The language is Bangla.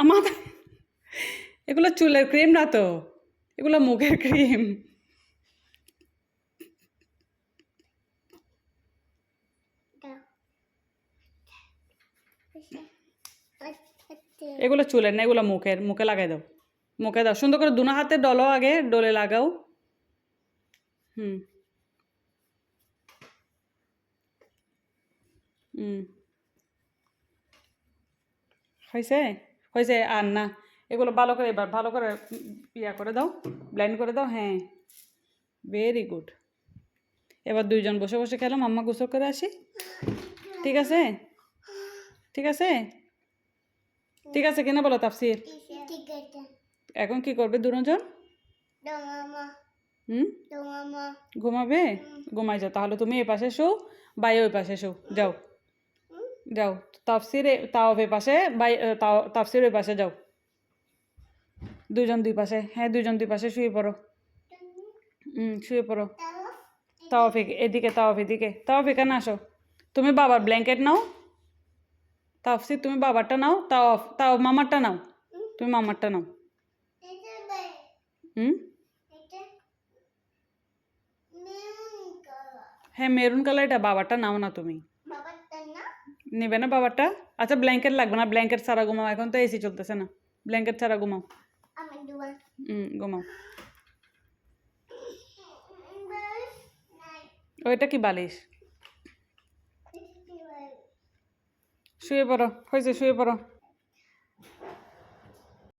মাথা এগুলো চুলের ক্রিম না তো, এগুলো মুখের ক্রিম। এগুলো চুলের না, এগুলো মুখের, মুখে লাগাই দাও, মুখে দাও সুন্দর করে, দুনো হাতে ডলো, আগে ডলে লাগাও। হুম হুম হয়েছে, হয়েছে আর না, এগুলো ভালো করে এবার ভালো করে ইয়া করে দাও, ব্লেন্ড করে দাও। হ্যাঁ, ভেরি গুড। এবার দুইজন বসে বসে খেলাম, আম্মা গোসল করে আসি। ঠিক আছে, ঠিক আছে, ঠিক আছে কিনা বলো তাফসির? এখন কি করবে দুজন? হুম, ঘুমাবে? ঘুমাই যাও তাহলে, তুমি এ পাশে শো, বাই ওই পাশে শো, যাও যাও। তাফসির তাও এ পাশে, বাই তাফসির ওই পাশে যাও। দুজন দুই পাশে, হ্যাঁ দুজন দুই পাশে শুয়ে পড়ো। শুয়ে পড়ো। তাওফিক এদিকে, এদিকে, এখানে আসো। তুমি বাবার ব্ল্যাঙ্কেট নাও, তাফসির তুমি বাবারটা নাও, তাও মামারটা নাও, তুমি মামারটা নাও। হুম, হ্যাঁ মেরুন কালার, এটা বাবারটা নাও না তুমি, নেবে না বাবারটা? আচ্ছা ব্ল্যাঙ্কেট লাগবে না, ব্ল্যাঙ্কেট ছাড়া ঘুমাও, এখন তো এসি চলতেছে না, ব্ল্যাঙ্কেট ছাড়া ঘুমাও। ঘুমাও। ওইটা কি বালিশ? শুয়ে পড়ো, হয়েছে শুয়ে পড়ো।